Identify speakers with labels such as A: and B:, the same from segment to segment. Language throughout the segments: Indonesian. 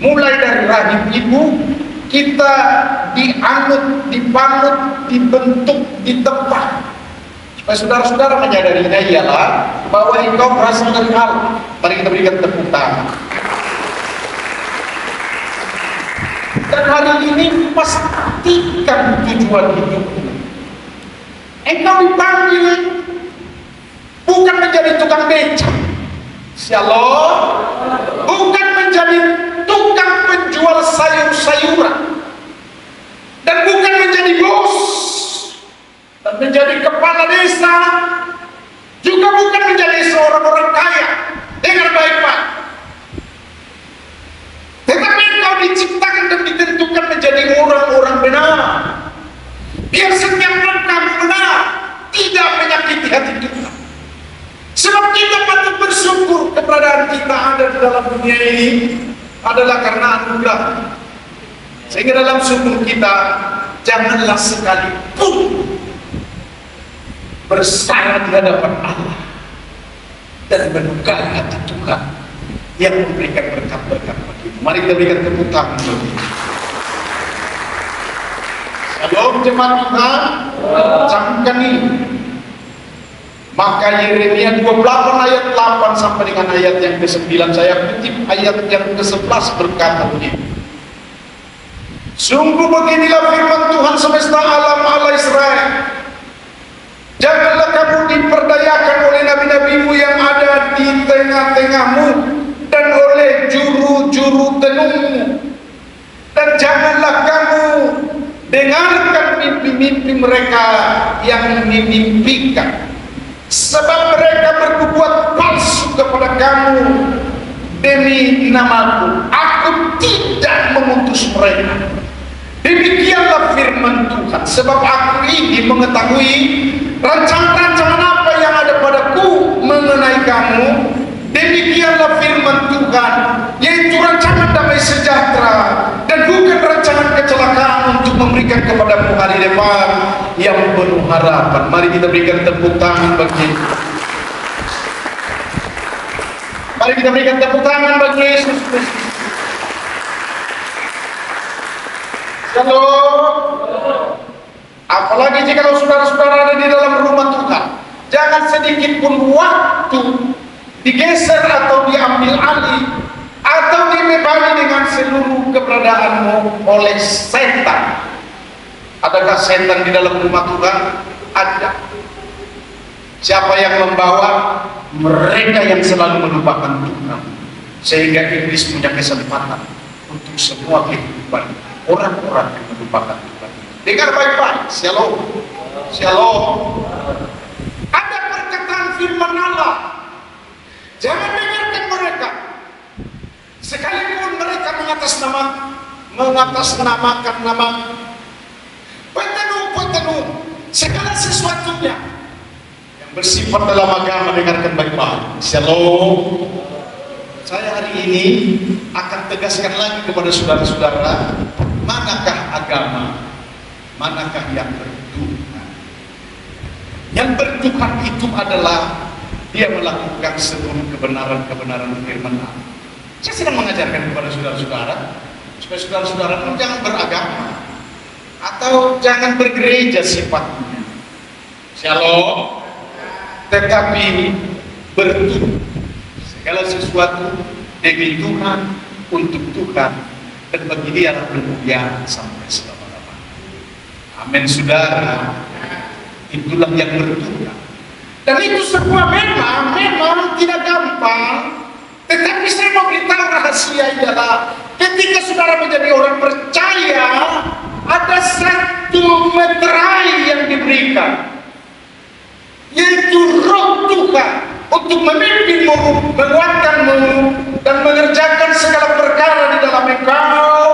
A: Mulai dari rahim ibu kita dianut, dipanut, dibentuk, ditempa. Supaya saudara-saudara menyadarinya ialah bahwa engkau berasal dari Allah. Mari kita berikan tepuk tangan. Dan hari ini pastikan tujuan hidupmu. Engkau dipanggil bukan menjadi tukang beca, Shalom, bukan menjadi tukang penjual sayur-sayuran, dan bukan menjadi bos dan menjadi kepala desa, juga bukan menjadi seorang orang kaya. Dengar baik-baik. Tetapi engkau diciptakan dan ditentukan menjadi orang-orang benar. Biar setiap langkah benar, tidak menyakiti hati Tuhan. Sebab kita patut bersyukur keberadaan kita ada di dalam dunia ini adalah karena anugerah. Sehingga dalam syukur kita janganlah sekalipun bersalah di hadapan Allah dan melukai hati Tuhan yang memberikan berkat-berkat bagimu. Mari kita berikan tepuk tangan bagi Shalom jemaat Tuhan. Camkan ini. Maka Yeremia 28 ayat 8 sampai dengan ayat yang ke-9, saya kutip ayat yang ke-11 berkata begini. Sungguh beginilah firman Tuhan semesta alam Allah Israel. Janganlah kamu diperdayakan oleh nabi-nabimu yang ada di tengah-tengahmu dan oleh juru-juru tenungmu. Dan janganlah kamu dengarkan mimpi-mimpi mereka yang memimpikan. Sebab mereka berbuat palsu kepada kamu demi namaku. Aku tidak mengutus mereka. Demikianlah firman Tuhan. Sebab aku ini mengetahui rancangan-rancangan apa yang ada padaku mengenai kamu. Demikianlah firman Tuhan, yaitu rancangan damai sejahtera dan bukan rancangan kecelakaan, untuk memberikan kepadamu hari depan yang penuh harapan. Mari kita berikan tepuk tangan bagi Mari kita berikan tepuk tangan bagi Yesus Kristus. Shalom. Apalagi jika saudara-saudara ada di dalam rumah Tuhan, jangan sedikit pun waktu digeser atau diambil alih atau dibebangi dengan seluruh keberadaanmu oleh setan. Adakah setan di dalam rumah Tuhan? Ada. Siapa yang membawa? Mereka yang selalu melupakan Tuhan, sehingga iblis punya kesempatan untuk semua kehidupan orang-orang yang melupakan Tuhan. Dengar baik-baik. Shalom. Shalom. Ada perkataan firman Allah. Jangan dengarkan mereka. Sekalipun mereka mengatasnamakan nama penuh segala sesuatunya yang bersifat dalam agama. Dengarkan baik-baik. Shalom. Saya hari ini akan tegaskan lagi kepada saudara-saudara, manakah agama, manakah yang bertuhan. Yang bertuhan itu adalah dia melakukan seluruh kebenaran-kebenaran firman Allah. Saya sedang mengajarkan kepada saudara-saudara supaya saudara-saudara jangan beragama atau jangan bergereja sifatnya, Shalom, tetapi bertuhan segala sesuatu demi Tuhan, untuk Tuhan, dan bagi Dia kemuliaan sampai selama-lamanya. Amin, saudara. Itulah yang bertuhan. Dan itu semua memang tidak gampang. Tetapi saya mau beritahu rahasia ialah ketika saudara menjadi orang percaya, ada satu meterai yang diberikan, yaitu Roh Tuhan untuk memimpinmu, menguatkanmu, dan mengerjakan segala perkara di dalam engkau,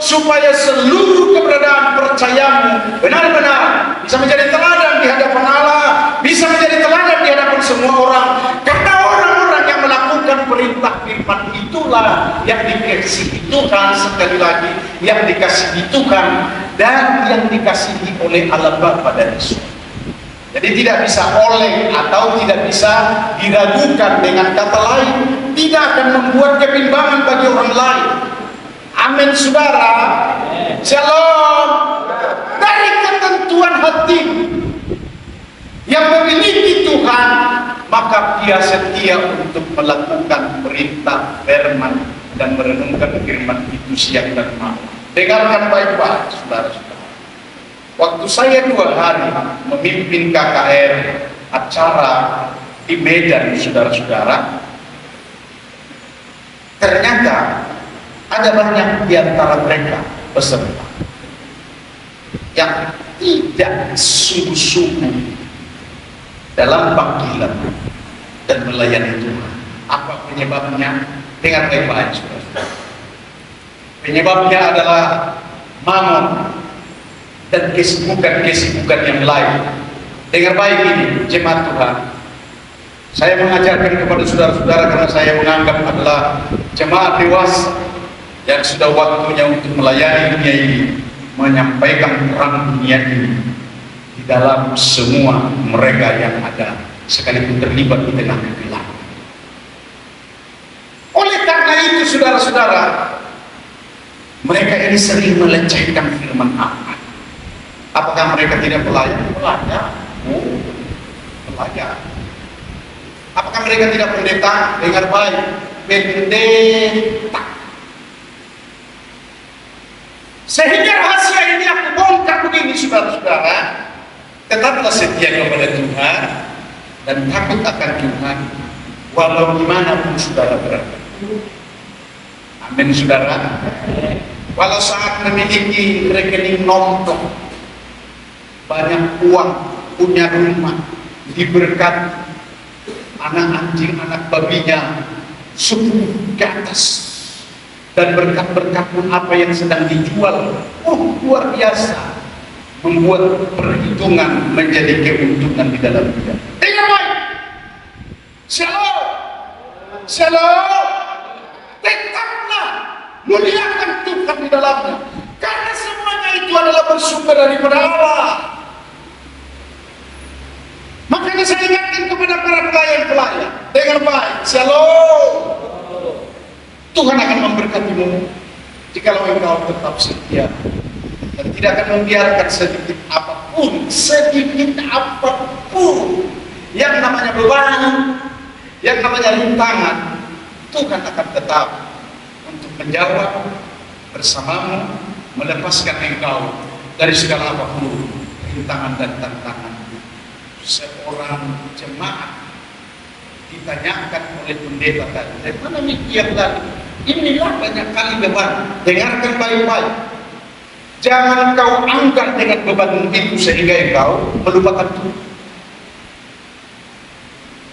A: supaya seluruh keberadaan percayamu benar-benar bisa menjadi teladan di hadapan Allah, bisa menjadi teladan di hadapan semua orang. Karena orang-orang yang melakukan perintah firman itulah yang dikasihi Tuhan, sekali lagi yang dikasihi Tuhan dan yang dikasihi oleh Allah Bapa dan Yesus. Jadi tidak bisa oleh atau tidak bisa diragukan. Dengan kata lain, tidak akan membuat kebimbangan bagi orang lain. Amin saudara. Shalom. Dari ketentuan hati yang memiliki Tuhan, maka dia setia untuk melakukan perintah firman dan merenungkan firman itu siang dan malam. Dengarkan baik-baik saudara-saudara. Waktu saya 2 hari memimpin KKR acara di Medan, saudara-saudara, ternyata ada banyak di antara mereka peserta yang tidak sungguh-sungguh dalam panggilan dan melayani Tuhan. Apa penyebabnya? Dengar baik-baik, saudara. Penyebabnya adalah mamon dan kesibukan-kesibukan yang lain. Dengar baik ini, jemaat Tuhan. Saya mengajarkan kepada saudara-saudara karena saya menganggap adalah jemaat dewasa yang sudah waktunya untuk melayani dunia ini, menyampaikan terang dunia ini di dalam semua mereka yang ada, sekalipun terlibat di tengah kegelapan. Oleh karena itu saudara-saudara, mereka ini sering melecehkan firman Allah. Apakah mereka tidak pelayan? Pelayan. Oh, pelayan. Apakah mereka tidak pendeta? Dengar baik, pendeta. Sehingga rahasia ini aku bongkar begini saudara-saudara. Tetaplah setia kepada Tuhan dan takut akan Tuhan walau dimanapun saudara berada. Amin saudara. Walau saat memiliki rekening nongkrong, banyak uang, punya rumah, diberkati, anak anjing, anak babinya 10 ke atas, dan berkat-berkat pun apa yang sedang dijual, luar biasa, membuat perhitungan menjadi keuntungan di dalam dia. Dengar baik, shalom, shalom. Tetaplah muliakan Tuhan di dalamnya, karena semuanya itu adalah bersumber daripada Allah. Makanya saya ingatkan kepada para pelayan-pelayan, dengar baik, shalom. Tuhan akan memberkatimu jikalau engkau tetap setia dan tidak akan membiarkan sedikit apapun yang namanya beban, yang namanya rintangan. Tuhan akan tetap untuk menjawab bersamamu, melepaskan engkau dari segala apapun rintangan dan tantangan. Seorang jemaat ditanyakan oleh pendeta tadi, dari mana mikir tadi? Inilah banyak kali beban. Dengarkan baik-baik. Jangan kau angkat dengan beban itu sehingga engkau melupakan Tuhan.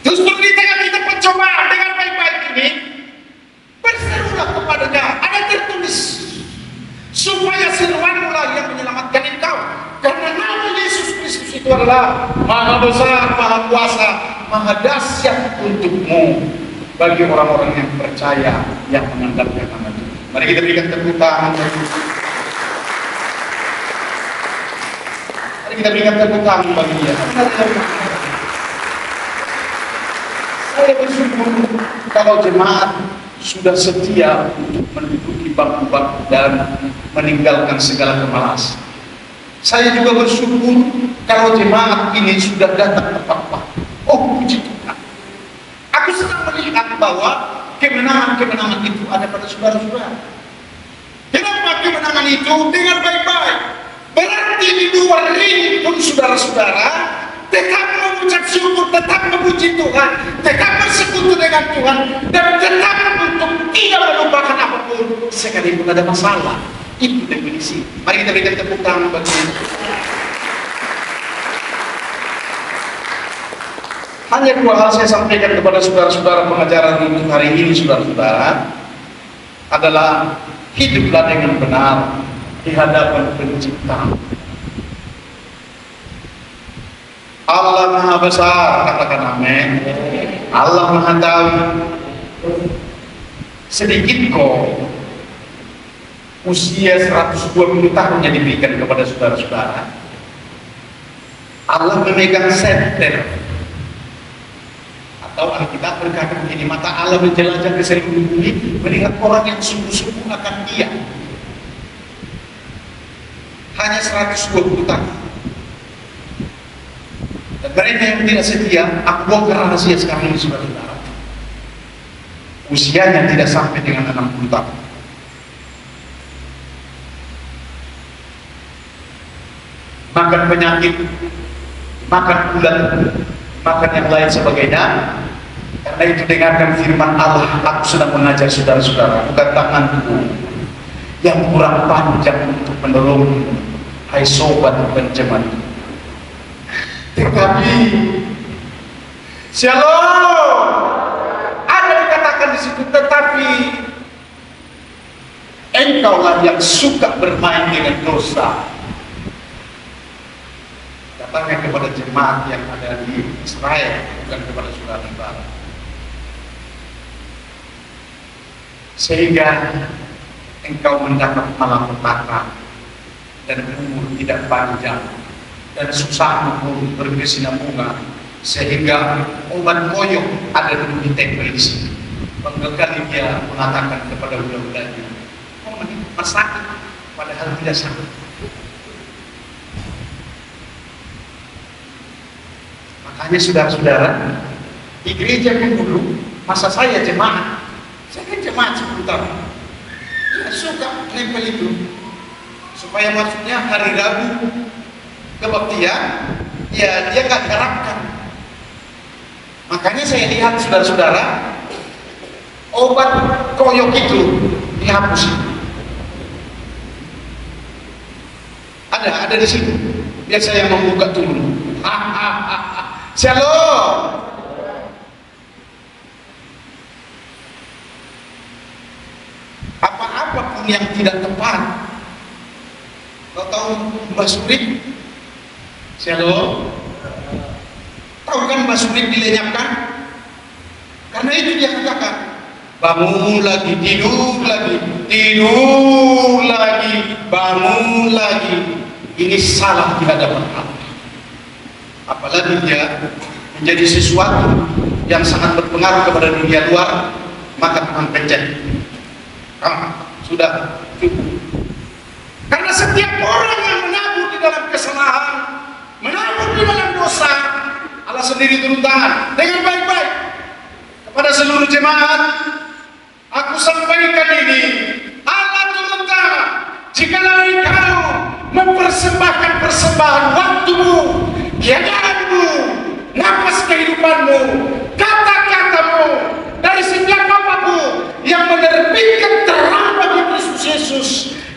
A: Justru di tengah kita pencobaan, dengan baik-baik ini, berserulah kepadanya. Ada tertulis, supaya seruanlah yang menyelamatkan engkau. Karena nama Yesus Kristus itu adalah Maha Besar, Maha Kuasa, Maha Dahsyat untukmu. Bagi orang-orang yang percaya, yang mengandalkan nama Tuhan. Mari kita berikan tepuk tangan. Mari kita berikan tepuk tangan bagi dia. Saya bersyukur kalau jemaat sudah setia untuk menduduki bangku-bangku dan meninggalkan segala kemalasan. Saya juga bersyukur kalau jemaat ini sudah datang tepat waktu. Oh, puji Tuhan. Aku sedang melihat bahwa kemenangan-kemenangan itu ada pada saudara-saudara. Kenapa kemenangan itu? Dengar baik-baik. Berarti di luar ring pun saudara-saudara tetap mengucap syukur, tetap memuji Tuhan, tetap bersekutu dengan Tuhan, dan tetap untuk tidak melupakan apapun sekalipun ada masalah. Itu definisi. Mari kita berikan tepuk tangan bagi dia. Hanya 2 hal saya sampaikan kepada saudara-saudara pengajaran untuk hari ini, saudara-saudara, adalah hiduplah dengan benar di hadapan Pencipta. Allah Maha Besar, katakan amin. Allah Maha Tahu. Sedikit kok usia 120 tahun yang diberikan kepada saudara-saudara. Allah memegang senter. Atau Alkitab berkata begini, mata Allah menjelajah ke seluruh bumi, melihat orang yang sungguh-sungguh akan Dia. hanya 120 tahun. Dan mereka yang tidak setia, aku bongkar rahasia sekarang ini, saudara-saudara. Usianya tidak sampai dengan 60 tahun. Makan penyakit, makan ulat, makan yang lain sebagainya. Karena itu dengarkan firman Allah, aku sedang mengajar saudara-saudara, bukan tanganku yang kurang panjang untuk menolong, hai sobat pencemat. Tetapi, shalom, ada dikatakan di situ, tetapi engkaulah yang suka bermain dengan dosa. Katanya kepada jemaat yang ada di Israel, bukan kepada saudara-saudara. Sehingga engkau mendapat malapetaka dan umur tidak panjang dan susahmu pun berkesinambungan, sehingga obat koyok ada di tempel di sini. Mengkali dia mengatakan kepada budak-budaknya, oh ini sakit, padahal tidak sakit. Makanya saudara-saudara, di gereja pun dulu, masa saya jemaat, saya kan jemaat 10 tahun, saya suka nempel itu, supaya maksudnya hari Rabu kebaktian, ya dia gak diharapkan. Makanya saya lihat saudara-saudara, obat koyok itu dihapus. Ada di situ. Biar saya membuka dulu. Shalom. Apa-apapun yang tidak tepat. Kau tahu Mbak Surit? Shalom. Tahu kan Mbak Surit dilenyapkan? Karena itu dia katakan, bangun lagi, tidur lagi, tidur lagi, bangun lagi. Ini salah di hadapan Allah. Apalagi dia menjadi sesuatu yang sangat berpengaruh kepada dunia luar, maka Tuhan pencet. Sudah cukup. Karena setiap orang yang menabur di dalam kesalahan, menabur di dalam dosa, Allah sendiri turun tangan dengan baik-baik kepada seluruh jemaat. Aku sampaikan ini, Allah turun tangan jikalau engkau mempersembahkan persembahan waktumu, keadaanmu, nafas kehidupanmu, kata-katamu, dari setiap apapun yang menerbitkan terang bagi Kristus Yesus,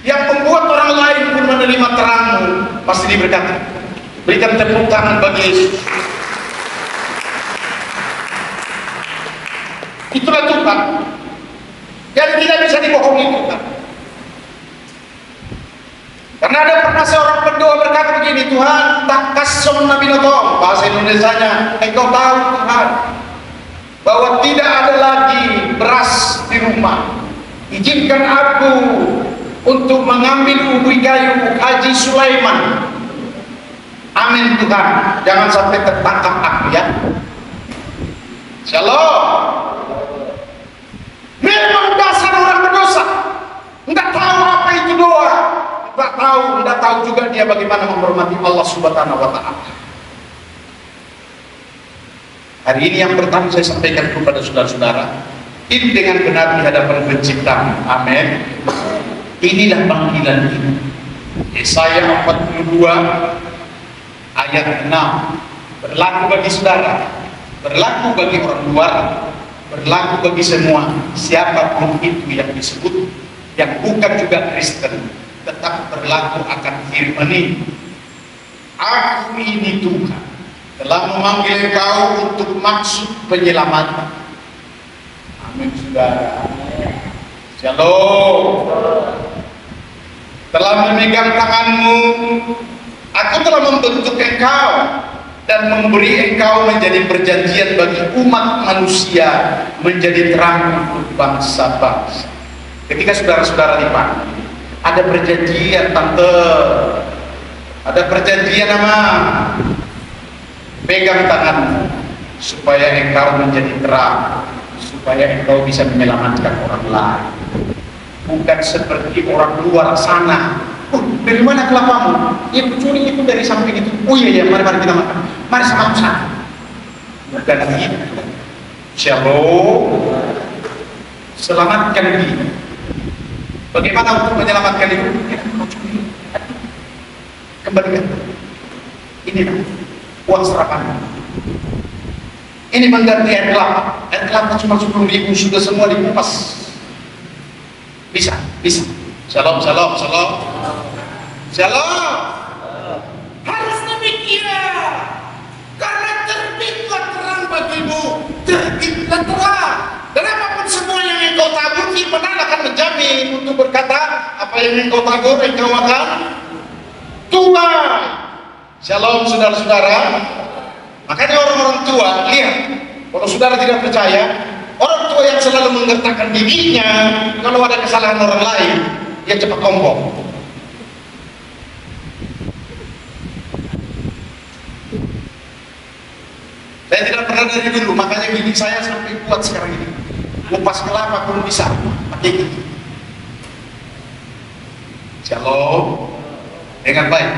A: yang membuat orang lain pun menerima terangmu, pasti diberkati. Berikan tepuk tangan bagi Yesus. Itulah Tuhan yang tidak bisa dibohongi Tuhan. Karena ada pernah seorang pendoa berkata begini, Tuhan tak kasih Nabi Nabi, bahasa Indonesianya, engkau tahu Tuhan bahwa tidak ada lagi beras di rumah. Izinkan aku untuk mengambil ubi kayu Haji Sulaiman. Amin Tuhan, jangan sampai tertangkap aku ya. Shalom. Memang dasar orang berdosa, tidak tahu apa itu doa, tidak tahu juga dia bagaimana menghormati Allah Subhanahu wa Ta'ala. Hari ini yang pertama saya sampaikan kepada saudara-saudara, ini dengan benar di hadapan Pencipta. Amin. Inilah panggilan ini. Yesaya 42 ayat 6 berlaku bagi saudara, berlaku bagi orang luar, berlaku bagi semua. Siapapun itu yang disebut, yang bukan juga Kristen, tetap berlaku akan firman ini. Aku ini Tuhan telah memanggil engkau untuk maksud penyelamatan. Amin saudara. Shalom. Telah memegang tanganmu, aku telah membentuk engkau dan memberi engkau menjadi perjanjian bagi umat manusia, menjadi terang untuk bangsa-bangsa. Ketika saudara-saudara dipanggil, ada perjanjian tante, ada perjanjian nama, pegang tanganmu supaya engkau menjadi terang, supaya engkau bisa menyelamatkan orang lain. Bukan seperti orang luar sana, Dari mana kelapamu? Ya curi itu dari samping itu. Oh iya, mari kita makan. Mari sama-sama. Bukan gitu. Shalom. Selamatkan dia. Bagaimana untuk menyelamatkan itu? Kembalikan. Ini uang serapan. Ini mengganti air kelapa. Air kelapa cuma 10.000, sudah semua dikupas. Bisa. Shalom. Harus demikian. Karena terbitlah terang bagimu, terbitlah terang. Dan apapun semua yang engkau tabur, Iman akan menjamin untuk berkata, apa yang engkau tabur, engkau akan tuai. Shalom, saudara-saudara. Makanya orang-orang tua, lihat, kalau saudara tidak percaya, orang tua yang selalu menggertakkan dirinya, kalau ada kesalahan orang lain, dia cepat kompok. Saya tidak pernah dari dulu, makanya gigi saya sampai kuat sekarang ini. Kupas kelapa pun bisa pakai gigi. Shalom. Dengan baik.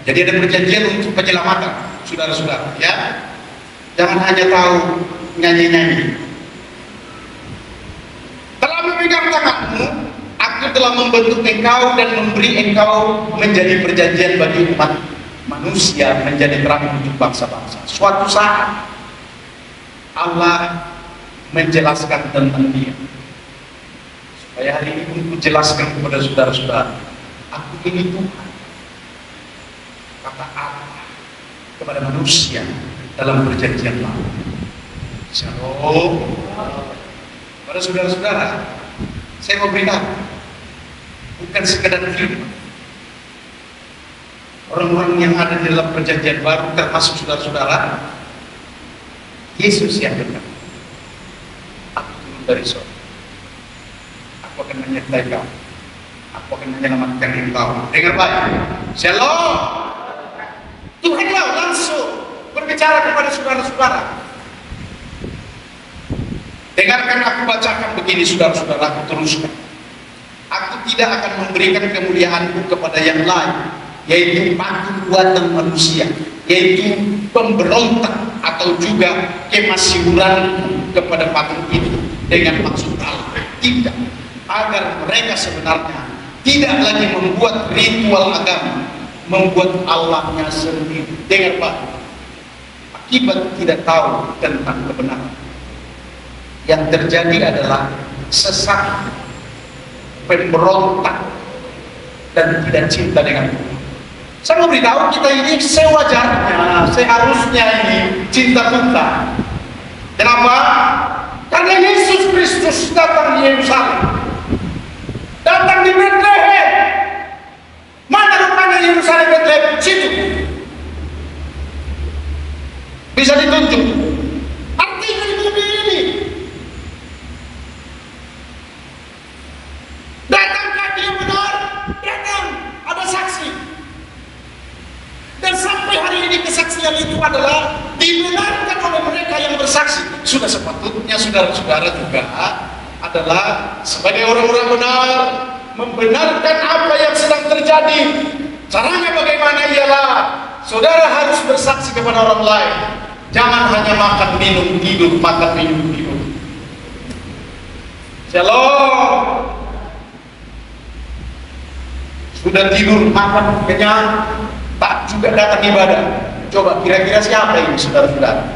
A: Jadi ada perjanjian untuk penyelamatan, saudara-saudara, ya. Jangan hanya tahu nyanyi-nyanyi. Telah memegang tanganmu, aku telah membentuk engkau dan memberi engkau menjadi perjanjian bagi umat manusia, menjadi terang untuk bangsa-bangsa. Suatu saat Allah menjelaskan tentang dia, supaya hari ini pun jelaskan kepada saudara-saudara, aku ini Tuhan, kata Allah kepada manusia dalam perjanjian lama. Shalom. Pada saudara-saudara, saya mau beritahu, bukan sekedar firman. Orang-orang yang ada di dalam perjanjian baru, termasuk saudara-saudara, Yesus yang dekat. Aku turun dari surga. Aku akan menyertai kau. Aku akan menyelamatkan engkau. Dengar baik. Shalom. Tuhanlah langsung berbicara kepada saudara-saudara. Dengarkan aku bacakan begini, saudara-saudara, aku teruskan. Aku tidak akan memberikan kemuliaanku kepada yang lain, yaitu patung buatan manusia, yaitu pemberontak atau juga kemasyhuran kepada patung itu, dengan maksud Allah tidak, agar mereka sebenarnya tidak lagi membuat ritual agama, membuat Allahnya sendiri. Dengar Pak, akibat tidak tahu tentang kebenaran, yang terjadi adalah sesat, pemberontak, dan tidak cinta dengan Tuhan. Saya mau beritahu, kita ini sewajarnya, seharusnya ini cinta Tuhan. Kenapa? Karena Yesus Kristus datang di Yerusalem, datang di Bethlehem. Mana rupanya Yerusalem, Bethlehem? Situ. Bisa ditunjuk. Artinya di bumi ini. Datangkah dia benar? Datang. Ada saksi. Dan sampai hari ini kesaksian itu adalah dibenarkan oleh mereka yang bersaksi. Sudah sepatutnya saudara-saudara juga adalah sebagai orang-orang benar, membenarkan apa yang sedang terjadi. Caranya bagaimana? Ialah saudara harus bersaksi kepada orang lain. Jangan hanya makan minum tidur, makan minum tidur. Shalom. Sudah tidur, makan kenyang, tak juga datang ibadah. Coba kira-kira siapa ini, saudara-saudara?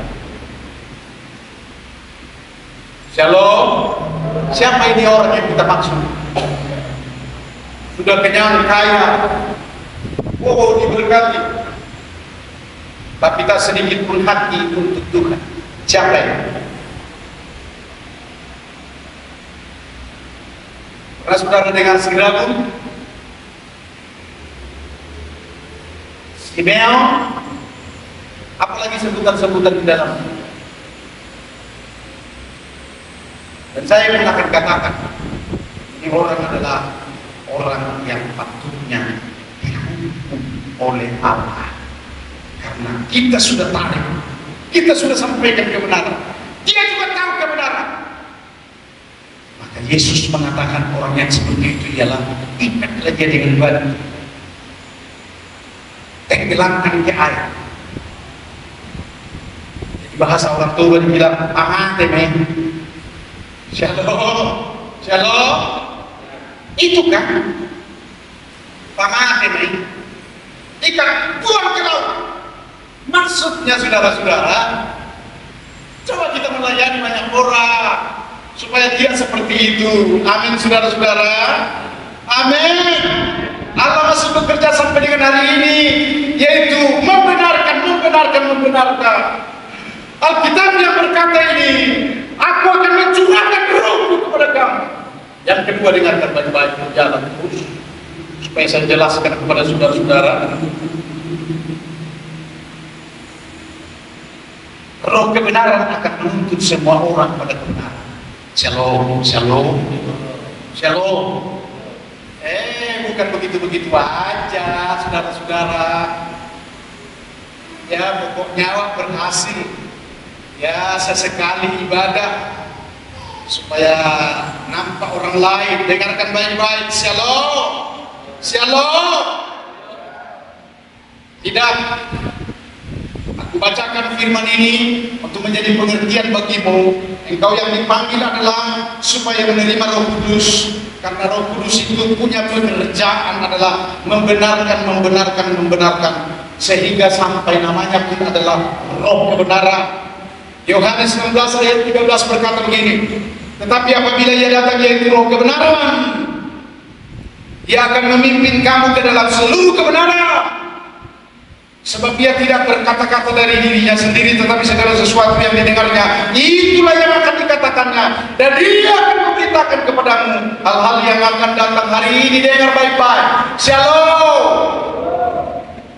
A: Shalom. Siapa ini orang yang kita maksud? Sudah kenyang, kaya, wow, diberkati, tapi tak sedikit pun hati untuk Tuhan. Siapa ini? Pernah saudara dengan Simeon? Simeon, apalagi sebutan-sebutan di dalam. Dan saya pun akan katakan, ini orang adalah orang yang patutnya dihukum oleh Allah. Karena kita sudah tarik, kita sudah sampaikan kebenaran, dia juga tahu kebenaran. Maka Yesus mengatakan orang yang seperti itu ialah ikatlah dia dengan batu, kegelangkan ke air. Jadi bahasa orang tua dibilang amate me. Shalom, shalom. Itu kan pamate me. Ikan buang ke laut. Maksudnya saudara-saudara, coba kita melayani banyak orang supaya dia seperti itu. Amin saudara-saudara. Amin. Allah masih bekerja sampai dengan hari ini, yaitu membenarkan. Alkitab yang berkata ini, aku akan mencurahkan rohku kepada kamu. Yang kedua, dengarkan baik-baik, berjalan terus supaya saya jelaskan kepada saudara-saudara. Roh kebenaran akan menuntut semua orang pada kebenaran. Shalom, shalom, shalom. Bukan begitu-begitu aja, saudara-saudara. Ya, pokoknya awak berhasil. Ya, sesekali ibadah supaya nampak orang lain. Dengarkan baik-baik. Shalom, shalom. Tidak. Aku bacakan firman ini untuk menjadi pengertian bagimu. Engkau yang dipanggil adalah supaya menerima Roh Kudus, karena Roh Kudus itu punya pekerjaan adalah membenarkan, sehingga sampai namanya pun adalah Roh kebenaran. Yohanes 19 ayat 13 berkata begini, tetapi apabila ia datang, yaitu Roh kebenaran, dia akan memimpin kamu ke dalam seluruh kebenaran. Sebab dia tidak berkata-kata dari dirinya sendiri, tetapi segala sesuatu yang didengarnya, itulah yang akan dikatakannya, dan dia akan memberitakan kepadamu hal-hal yang akan datang hari ini. Dengar baik-baik. Shalom.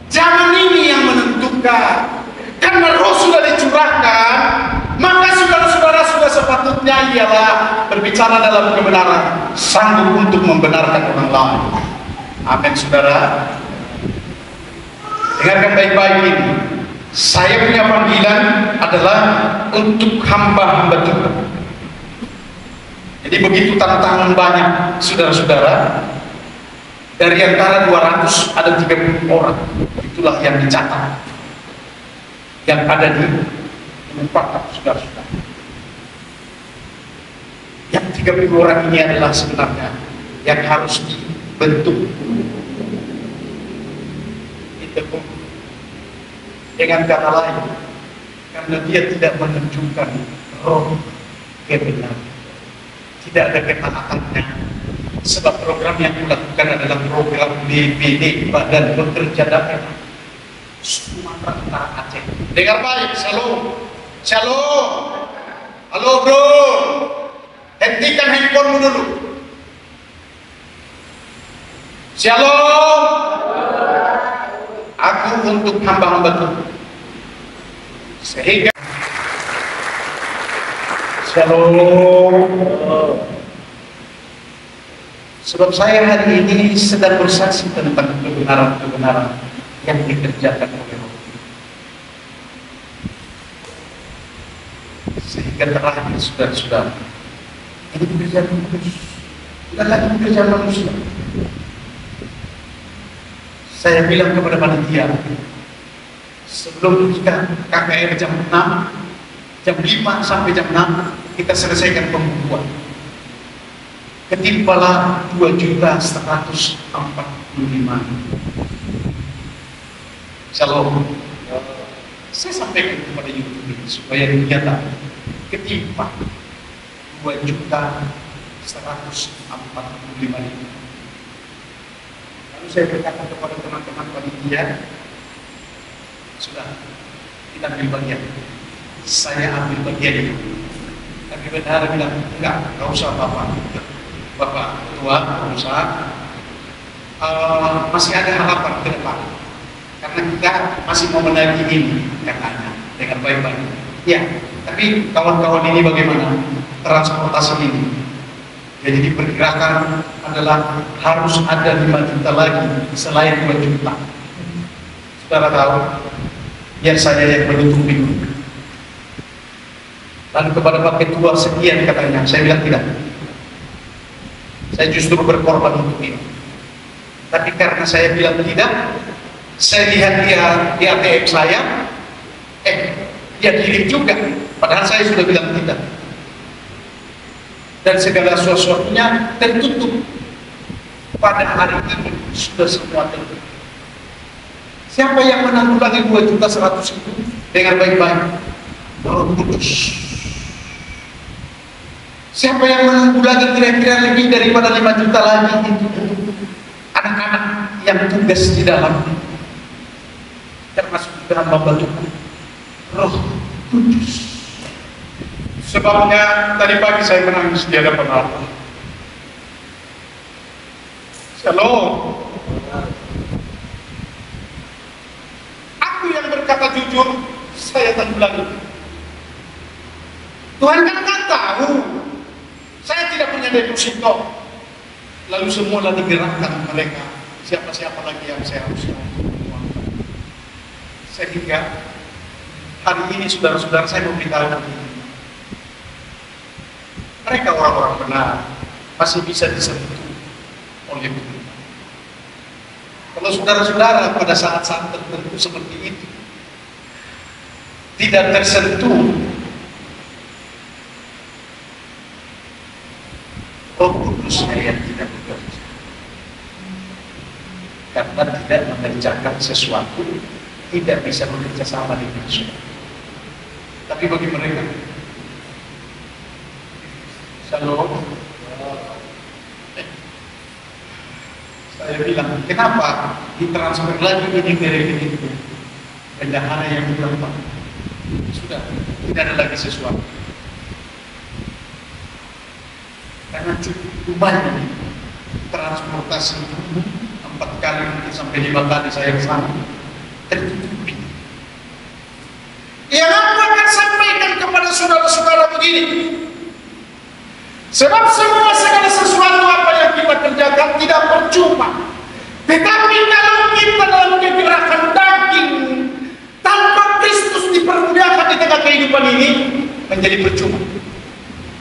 A: Zaman ini yang menentukan. Karena roh sudah dicurahkan, maka saudara-saudara sudah sepatutnya ialah berbicara dalam kebenaran, sanggup untuk membenarkan orang lain. Amin saudara. Dengarkan baik-baik ini. Saya punya panggilan adalah untuk hamba-hamba Tuhan. Jadi begitu tantangan banyak, saudara-saudara. Dari antara 200 ada 30 orang. Itulah yang dicatat, yang ada di tempat saudara-saudara. Yang 30 orang ini adalah sebenarnya yang harus dibentuk, dengan kata lain, karena dia tidak menunjukkan roh kebenaran, tidak ada ketaatannya. Sebab program yang dilakukan adalah program BPD, Badan Bekerja Daerah Sumatera Utara Aceh. Dengar baik, shalom, shalom. Halo bro, hentikan handphonemu dulu. Shalom. Aku untuk hamba-hamba Tuhan, sehingga shalom. Sebab saya hari ini sedang bersaksi tentang kebenaran-kebenaran yang dikerjakan oleh Roh. Sehingga terakhir saudara-saudara, ini pekerjaan kudus, bukan lagi pekerjaan manusia. Saya bilang kepada panitia, sebelum kita KKR jam 6, jam 5 sampai jam 6 kita selesaikan pembukuan. Ketimpalah 2.145.000. Shalom. Saya sampaikan kepada YouTube ini supaya dia tahu. Ketimpa 2.145.000. Saya berkata kepada teman-teman panitia, sudah, kita ambil bagian. Saya ambil bagian itu. Tapi benar bilang, enggak usah Bapak Ketua, enggak usah. Masih ada harapan ke depan. Karena kita masih mau menagih ini, katanya, dengan baik-baik. Ya, tapi kawan-kawan ini bagaimana? Transportasi ini. Jadi diperkirakan adalah harus ada 5 juta lagi selain 2 juta. Saudara tahu, biar saya yang menutup bingung. Lalu kepada Pak Ketua sekian katanya, saya bilang tidak. Saya justru berkorban untuk ini. Tapi karena saya bilang tidak, Saya lihat dia di ATM saya, dia kirim juga, padahal saya sudah bilang tidak. Dan segala sesuatunya tertutup. Pada hari ini sudah semua tertutup. Siapa yang menanggulangi 2.100.000 dengan baik-baik? Roh Kudus. Siapa yang menanggulangi kira-kira lebih daripada 5 juta lagi itu? Anak-anak yang tugas di dalam, termasuk dalam hamba Tuhan, Roh Kudus. Sebabnya tadi pagi saya menangis di hadapan Allah. Shalom. Aku yang berkata jujur, saya tanggulangi. Tuhan kan tahu saya tidak punya deposito. Lalu semualah digerakkan mereka. Siapa-siapa lagi yang saya harus uangkan. Sehingga hari ini saudara-saudara saya memberitahu begini. Mereka orang-orang benar masih bisa disentuh oleh Tuhan. Kalau saudara-saudara pada saat-saat tertentu seperti itu tidak tersentuh, Roh Kudusnya yang tidak bekerja, karena tidak mengerjakan sesuatu, tidak bisa bekerja sama dengan saudara. Tapi bagi mereka, Shalom, saya bilang, kenapa ditransfer lagi ini ke rekening bendahara yang berapa? Sudah, tidak ada lagi sesuatu. Karena cukup lumayan transportasi 4 kali mungkin sampai 5 kali saya ke sana tertutupi. Yang aku akan sampaikan kepada saudara-saudara begini, sebab segala sesuatu apa yang kita kerjakan tidak percuma. Tetapi kalau kita dalam kegerakan daging tanpa Kristus dipermuliakan di tengah kehidupan ini, menjadi percuma.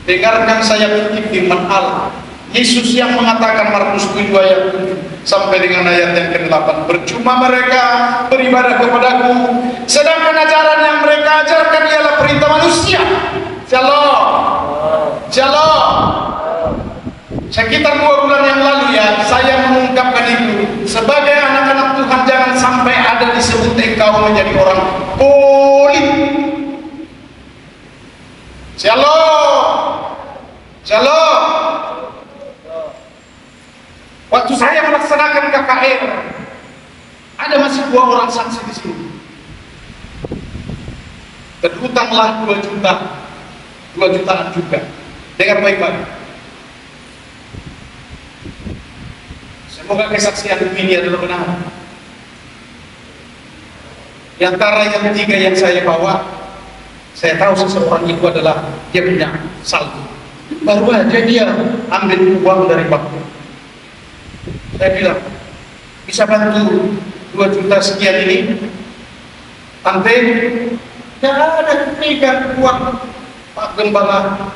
A: Dengarkan saya kutip firman Allah. Yesus yang mengatakan Markus 7 ayat 7 sampai dengan ayat yang ke-8, percuma mereka beribadah kepadaku, sedangkan ajaran yang mereka ajarkan ialah perintah manusia. Shalom. Shalom. Sekitar 2 bulan yang lalu ya, saya mengungkapkan itu. Sebagai anak-anak Tuhan, jangan sampai ada disebut engkau menjadi orang polit. Shalom. Shalom. Waktu saya melaksanakan KKR, ada masih 2 orang saksi di sini. Berhutanglah 2 jutaan juga. Dengar baik-baik. Semoga kesaksian ini adalah benar. Di antara yang 3 yang saya bawa, saya tahu seseorang itu adalah dia punya saldo. Baru aja dia ambil uang dari bank. Saya bilang, bisa bantu 2 juta sekian ini? Tante, tidak ada pegang uang Pak Gembala.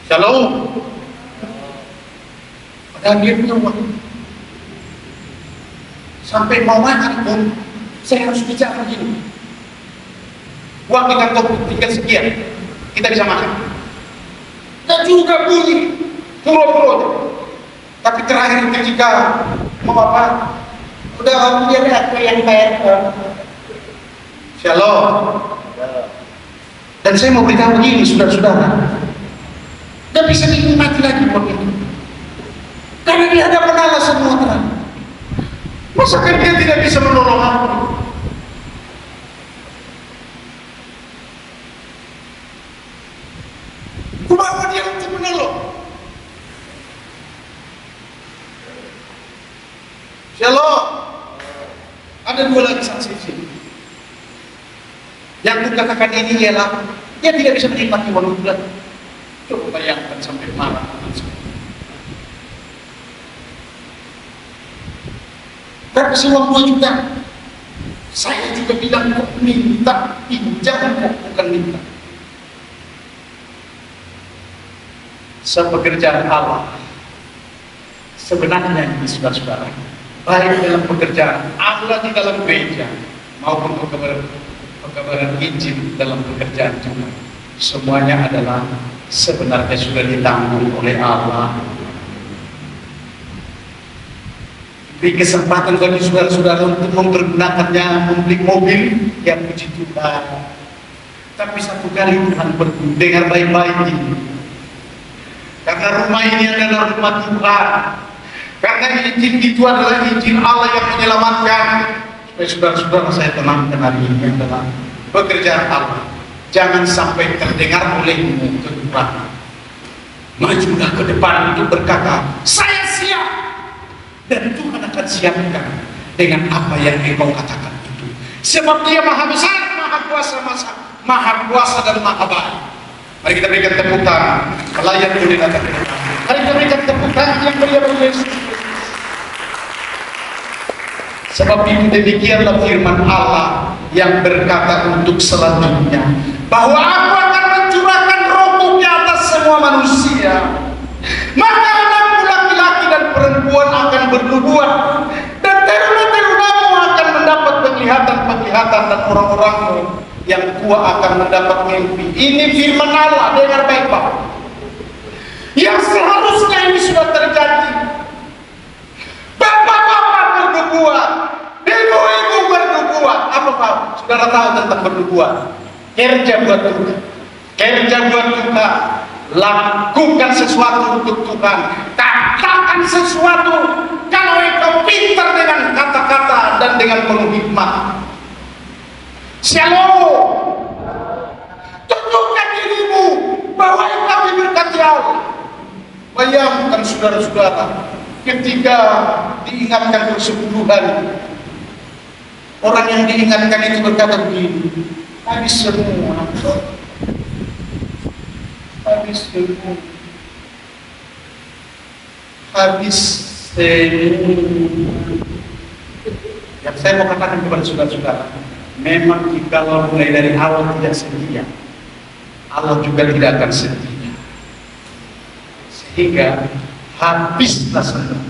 A: Shalom. Padahal dia punya uang. Sampai mau makan pun saya harus bicara begini. Uang di kantong tinggal sekian, kita bisa makan. Dan juga bunyi pura-pura. Tapi terakhir ketika mau apa, udah biar aku yang bayar. Shalom. Dan saya mau beritahu begini, saudara-saudara, tidak bisa dinikmati lagi uang itu, karena dia ada penala semua terang. Masakan dia tidak bisa menolong aku? Kubawa dia untuk menolong. Shalom. Ada 2 lagi saksi di sini. Yang kukatakan ini ialah dia tidak bisa menikmati uang bulan. Coba bayangkan sampai marah. Kasih uang 2 juta. Saya juga bilang kok minta, pinjam kok, bukan minta. Sepekerjaan Allah sebenarnya ini saudara-saudara baik dalam pekerjaan Allah di dalam gereja maupun pekabaran Injil dalam pekerjaan juga, semuanya adalah sebenarnya sudah ditanggung oleh Allah. Beri kesempatan bagi saudara-saudara untuk mempergunakannya, membeli mobil, ya puji Tuhan. Tapi satu kali Tuhan dengar baik-baik ini, karena rumah ini adalah rumah Tuhan, karena Injil itu adalah Injil Allah yang menyelamatkan. Supaya saudara-saudara saya tenangkan hari ini adalah pekerjaan Allah. Jangan sampai terdengar olehmu kekurangan. Majulah ke depan untuk berkata, saya siap. Dan Tuhan akan siapkan dengan apa yang engkau katakan itu. Sebab Dia maha besar, maha kuasa dan maha baik. Mari kita berikan tepuk tangan pelayan boleh datang ke depan. Mari kita berikan tepuk tangan yang meriah bagi Yesus. Sebab itu demikianlah firman Allah yang berkata untuk selanjutnya, bahwa Aku akan mencurahkan rohku di atas semua manusia. Maka anakmu laki-laki dan perempuan akan bernubuat, dan teruna-terunamu akan mendapat penglihatan-penglihatan, dan orang-orangmu yang tua akan mendapat mimpi. Ini firman Allah, dengar baik-baik. Yang seharusnya ini sudah terjadi. Bapak-bapak bernubuat, ibu-ibu bernubuat. Apa tahu? Saudara tahu tentang bernubuat? Kerja buat Tuhan. Kerja buat Tuhan. Lakukan sesuatu untuk Tuhan. Katakan sesuatu. Kalau engkau pintar dengan kata-kata dan dengan penuh hikmat. Shalom. Tunjukkan dirimu bahwa engkau diberkati Allah. Bayangkan saudara-saudara, ketika diingatkan persepuluhan, orang yang diingatkan itu berkata begini, habis semua, habis semua, habis semua. Yang saya mau katakan kepada saudara-saudara, memang kalau mulai dari awal tidak setia, Allah juga tidak akan setia. Sehingga habislah semua,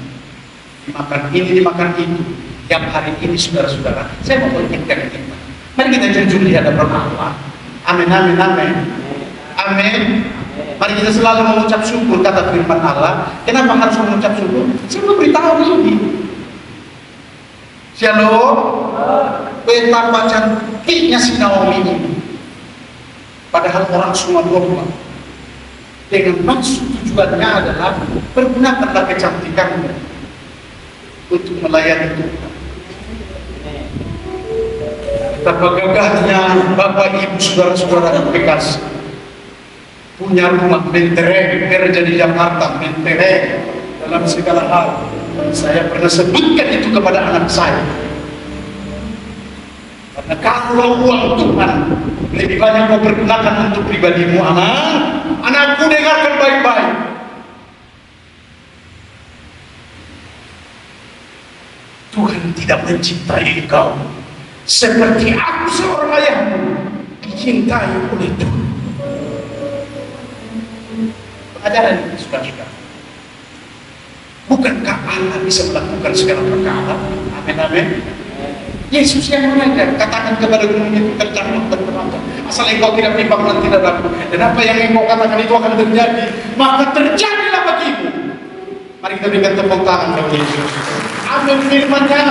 A: dimakan ini, dimakan itu. Yang hari ini saudara-saudara, saya mau mengingatkan kita, mari kita jujur di hadapan Allah. Amin, amin, amin, amin. Mari kita selalu mengucap syukur, kata firman Allah. Kenapa harus mengucap syukur? Saya mau beritahu ini. Shalom. Betapa cantiknya si Naomi ini. Padahal orang semua dua-dua. Dengan maksud tujuannya adalah pergunakanlah kecantikanmu untuk melayani Tuhan. Betapa gagahnya Bapak Ibu saudara-saudara kekasih, punya rumah mentereng, kerja di Jakarta mentereng dalam segala hal. Saya pernah sebutkan itu kepada anak saya. Karena kalau uang Tuhan lebih banyak kau pergunakan untuk pribadimu, anakku dengarkan baik-baik. Tuhan tidak mencintai engkau seperti aku seorang ayahmu dicintai oleh Tuhan. Pengajaran ini sudah. Bukankah Allah bisa melakukan segala perkara? Amin, amin. Yesus yang mengajar, katakan kepada gunung itu terjatuh dan berantem. Asal engkau tidak timbang dan tidak ragu, dan apa yang engkau katakan itu akan terjadi, maka terjadilah bagimu. Mari kita berikan tepuk tangan bagi Yesus. Amin firman-Nya.